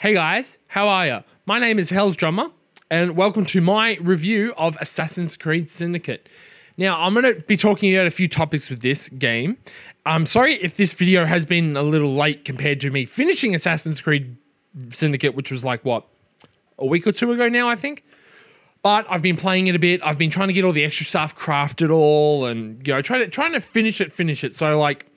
Hey guys, how are ya? My name is HellzDrummer, and welcome to my review of Assassin's Creed Syndicate. Now, I'm going to be talking about a few topics with this game. I'm sorry if this video has been a little late compared to me finishing Assassin's Creed Syndicate, which was like, what, a week or two ago now, I think? But I've been playing it a bit. I've been trying to get all the extra stuff crafted all and, you know, trying to finish it. So, like,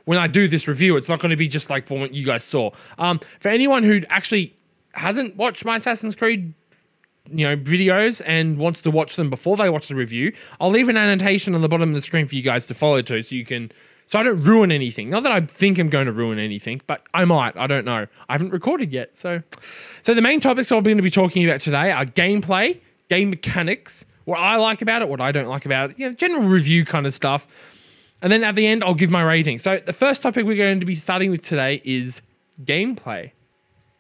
when I do this review, it's not going to be just like for what you guys saw. For anyone who actually hasn't watched my Assassin's Creed, you know, videos and wants to watch them before they watch the review, I'll leave an annotation on the bottom of the screen for you guys to follow to, so I don't ruin anything. Not that I think I'm going to ruin anything, but I might. I don't know. I haven't recorded yet, so the main topics I'm going to be talking about today are gameplay, game mechanics, what I like about it, what I don't like about it, you know, general review kind of stuff. And then at the end, I'll give my rating. So the first topic we're going to be starting with today is gameplay.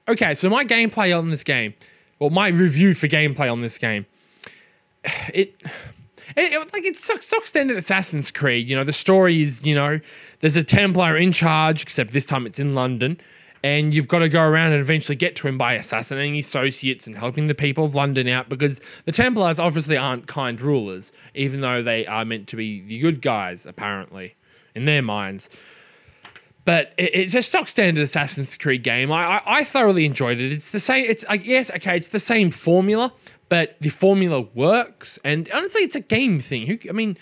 Okay, so my gameplay on this game, well, my review for gameplay on this game, it's stock standard Assassin's Creed. You know, the story is, you know, there's a Templar in charge, except this time it's in London, and you've got to go around and eventually get to him by assassinating associates and helping the people of London out, because the Templars obviously aren't kind rulers, even though they are meant to be the good guys, apparently, in their minds. But it's a stock standard Assassin's Creed game. I thoroughly enjoyed it. It's the same. It's the same formula, but the formula works. And honestly, it's a game thing. I mean,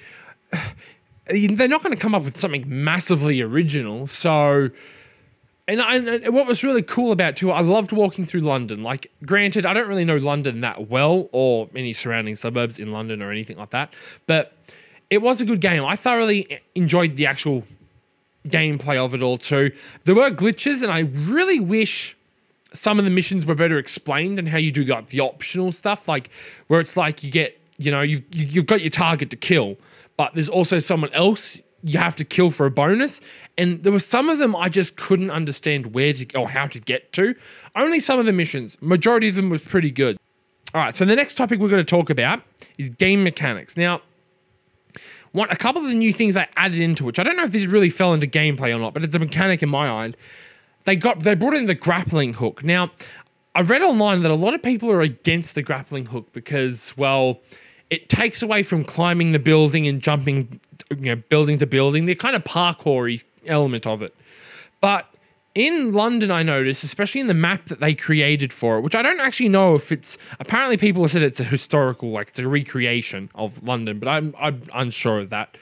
they're not going to come up with something massively original. So, and what was really cool about it too, I loved walking through London. Like, granted, I don't really know London that well, or any surrounding suburbs in London or anything like that. But it was a good game. I thoroughly enjoyed the actual gameplay of it all too. There were glitches, and I really wish some of the missions were better explained and how you do like the optional stuff, like where it's like you get, you know, you've got your target to kill, but there's also someone else you have to kill for a bonus. And there were some of them I just couldn't understand where to or how to get to. Only some of the missions. Majority of them was pretty good. All right, so the next topic we're going to talk about is game mechanics. Now, a couple of the new things they added into, which I don't know if this really fell into gameplay or not, but it's a mechanic in my mind. They brought in the grappling hook. Now, I read online that a lot of people are against the grappling hook because, well, it takes away from climbing the building and jumping, you know, building to building, the kind of parkour-y element of it. But in London, I noticed, especially in the map that they created for it, which I don't actually know if it's, apparently people have said it's a historical, like it's a recreation of London, but I'm unsure of that.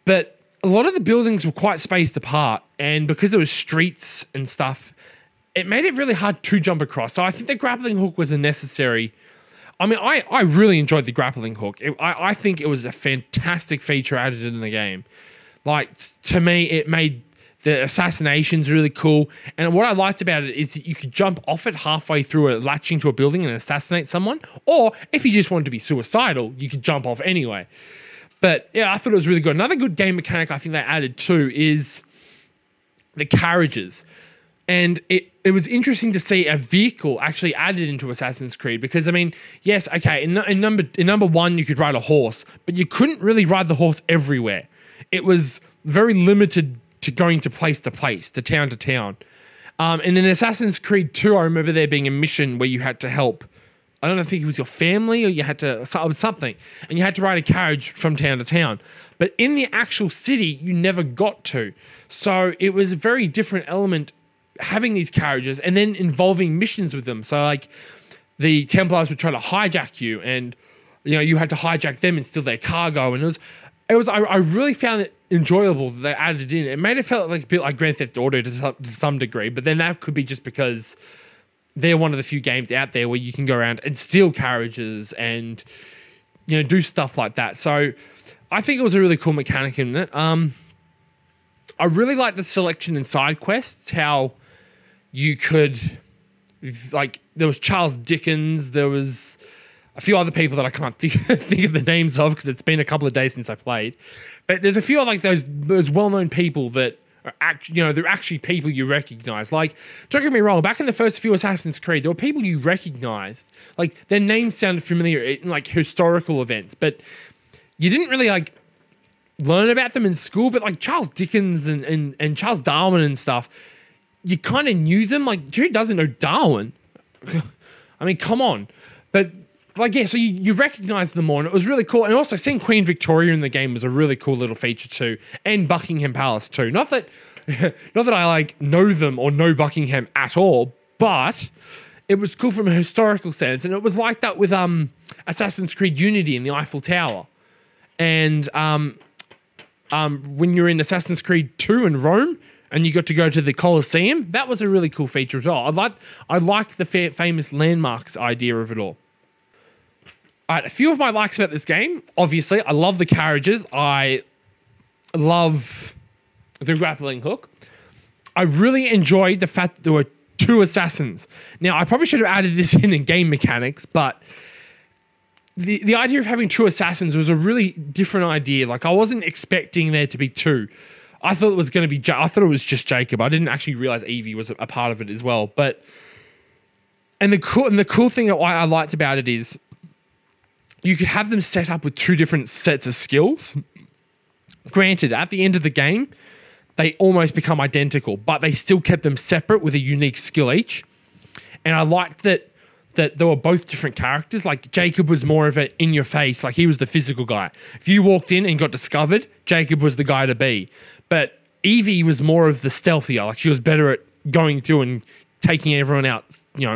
But a lot of the buildings were quite spaced apart, and because there was streets and stuff, it made it really hard to jump across. So I think the grappling hook was a necessary. I mean, I really enjoyed the grappling hook. I think it was a fantastic feature added in the game. Like, to me, it made the assassinations really cool. And what I liked about it is that you could jump off it halfway through latching to a building and assassinate someone. Or if you just wanted to be suicidal, you could jump off anyway. But yeah, I thought it was really good. Another good game mechanic I think they added too is the carriages. And it was interesting to see a vehicle actually added into Assassin's Creed, because I mean, yes, okay, in number one you could ride a horse, but you couldn't really ride the horse everywhere. It was very limited to going to place, to town to town. And in Assassin's Creed 2, I remember there being a mission where you had to help, I don't know, I think it was your family, or you had to, it was something, and you had to ride a carriage from town to town. But in the actual city, you never got to. So it was a very different element having these carriages and then involving missions with them. So like the Templars would try to hijack you, and you know, you had to hijack them and steal their cargo. And I really found it enjoyable that they added it in. It made it feel like a bit like Grand Theft Auto to some degree, but then that could be just because they're one of the few games out there where you can go around and steal carriages and, you know, do stuff like that. So I think it was a really cool mechanic in it. I really liked the selection in side quests, how you could, like, there was Charles Dickens, there was a few other people that I can't think of the names of because it's been a couple of days since I played. But there's a few of like those well-known people that are actually, you know, they're actually people you recognize. Like, don't get me wrong, back in the first few Assassin's Creed, there were people you recognized. Like, their names sounded familiar in like historical events, but you didn't really like learn about them in school. But like Charles Dickens and Charles Darwin and stuff, you kind of knew them. Like, who doesn't know Darwin? I mean, come on. But like, yeah, so you recognize them all, and it was really cool. And also seeing Queen Victoria in the game was a really cool little feature too, and Buckingham Palace too. Not that I like know them or know Buckingham at all, but it was cool from a historical sense. And it was like that with Assassin's Creed Unity in the Eiffel Tower. And when you're in Assassin's Creed 2 in Rome and you got to go to the Colosseum, that was a really cool feature as well. I liked the famous landmarks idea of it all. All right, a few of my likes about this game. Obviously, I love the carriages. I love the grappling hook. I really enjoyed the fact that there were 2 assassins. Now, I probably should have added this in game mechanics, but the idea of having 2 assassins was a really different idea. Like, I wasn't expecting there to be 2. I thought it was going to be. I thought it was just Jacob. I didn't actually realize Evie was a part of it as well. But the cool thing that I liked about it is you could have them set up with 2 different sets of skills. Granted, at the end of the game, they almost become identical, but they still kept them separate with a unique skill each. And I liked that they were both different characters. Like, Jacob was more of an in-your-face, like he was the physical guy. If you walked in and got discovered, Jacob was the guy to be. But Evie was more of the stealthier, like she was better at going through and taking everyone out,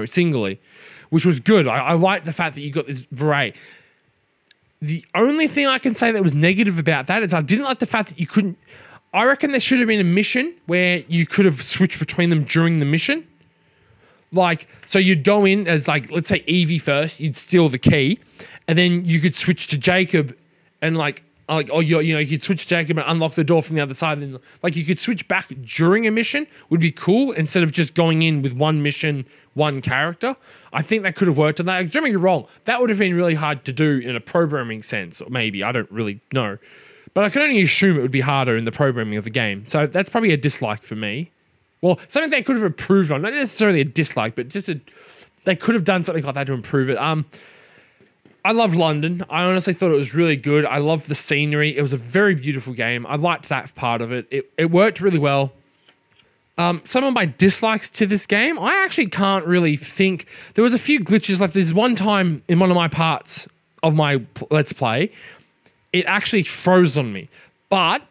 singly, which was good. I liked the fact that you got this variety. The only thing I can say that was negative about that is I didn't like the fact that you couldn't. I reckon there should have been a mission where you could have switched between them during the mission. Like, so you'd go in as, like, let's say Evie first, you'd steal the key, and then you could switch to Jacob and you could switch to Jacob and unlock the door from the other side. And like, you could switch back during a mission would be cool instead of just going in with one mission, one character. I think that could have worked on that. Don't get me wrong, that would have been really hard to do in a programming sense, or maybe, I don't really know. But I can only assume it would be harder in the programming of the game. So that's probably a dislike for me. Well, something they could have improved on, not necessarily a dislike, but they could have done something like that to improve it. I loved London. I honestly thought it was really good. I loved the scenery. It was a very beautiful game. I liked that part of it. It worked really well. Some of my dislikes to this game, I actually can't really think. There was a few glitches. Like, there's one time in one of my parts of my Let's Play, it actually froze on me. But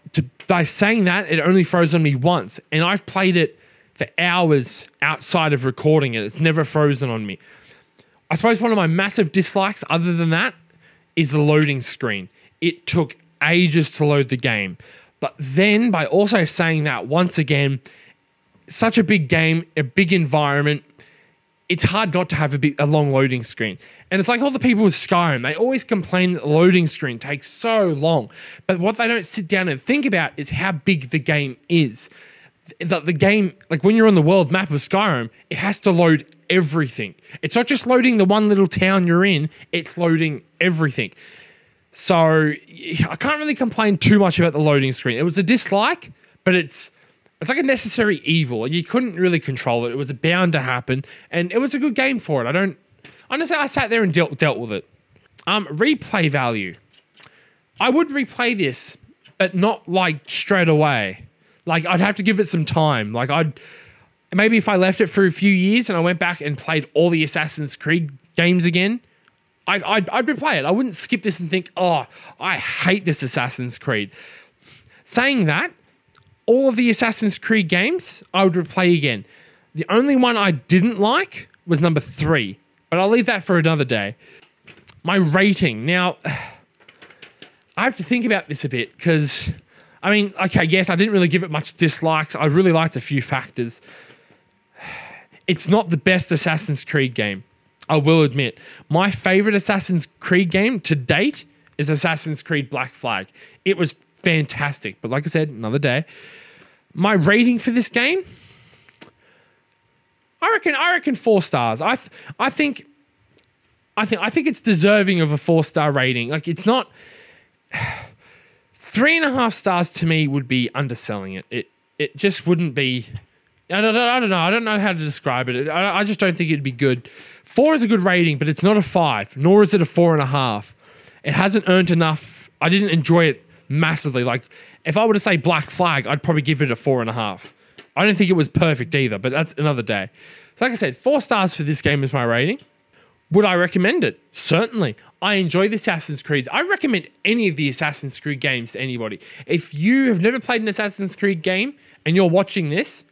by saying that, it only froze on me once. And I've played it for hours outside of recording it. It's never frozen on me. I suppose one of my massive dislikes, other than that, is the loading screen. It took ages to load the game. But then, by also saying that, once again, such a big game, a big environment, it's hard not to have a long loading screen. And it's like all the people with Skyrim, they always complain that the loading screen takes so long. But what they don't sit down and think about is how big the game is. The game, like when you're on the world map of Skyrim, it has to load everything. It's not just loading the one little town you're in, it's loading everything. So I can't really complain too much about the loading screen. It was a dislike, but it's like a necessary evil. You couldn't really control it. It was bound to happen, and it was a good game for it. Honestly, I sat there and dealt with it. Replay value. I would replay this, but not like straight away. Like, I'd have to give it some time. Like, maybe if I left it for a few years and I went back and played all the Assassin's Creed games again, I'd replay it. I wouldn't skip this and think, oh, I hate this Assassin's Creed. Saying that, all of the Assassin's Creed games, I would replay again. The only one I didn't like was number 3, but I'll leave that for another day. My rating. Now, I have to think about this a bit because, I mean, okay, yes, I didn't really give it much dislikes. I really liked a few factors. It's not the best Assassin's Creed game, I will admit. My favorite Assassin's Creed game to date is Assassin's Creed Black Flag. It was fantastic, but like I said, another day. My rating for this game, I reckon 4 stars. I think it's deserving of a 4-star rating. Like, it's not 3.5 stars to me would be underselling it. It just wouldn't be. I don't know. I don't know how to describe it. I just don't think it'd be good. 4 is a good rating, but it's not a 5, nor is it a 4.5. It hasn't earned enough. I didn't enjoy it massively. Like, if I were to say Black Flag, I'd probably give it a 4.5. I don't think it was perfect either, but that's another day. So like I said, 4 stars for this game is my rating. Would I recommend it? Certainly. I enjoy the Assassin's Creed. I recommend any of the Assassin's Creed games to anybody. If you have never played an Assassin's Creed game and you're watching this,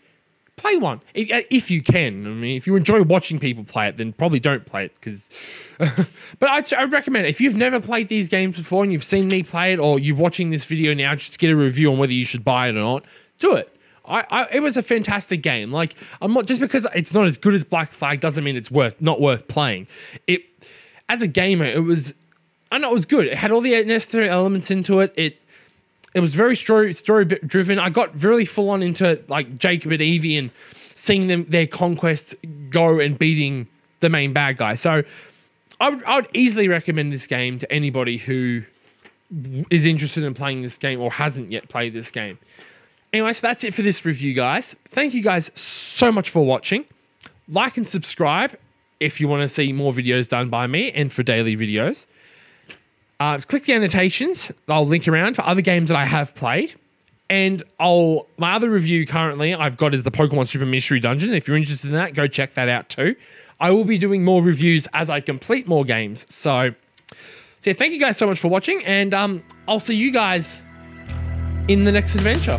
play one if you can. I mean, if you enjoy watching people play it, then probably don't play it. But I'd recommend it. If you've never played these games before and you've seen me play it, or you're watching this video now just to get a review on whether you should buy it or not, do it. It was a fantastic game. Like, I'm not, just because it's not as good as Black Flag doesn't mean it's not worth playing. As a gamer, it was good. It had all the necessary elements into it. It was very story driven. I got really full on into like Jacob and Evie and seeing their conquest go and beating the main bad guy. So I would easily recommend this game to anybody who is interested in playing this game or hasn't yet played this game. Anyway, so that's it for this review, guys. Thank you guys so much for watching. Like and subscribe if you want to see more videos done by me and for daily videos. Click the annotations. I'll link around for other games that I have played. And my other review currently I've got is the Pokemon Super Mystery Dungeon. If you're interested in that, go check that out too. I will be doing more reviews as I complete more games. So yeah, thank you guys so much for watching, and I'll see you guys in the next adventure.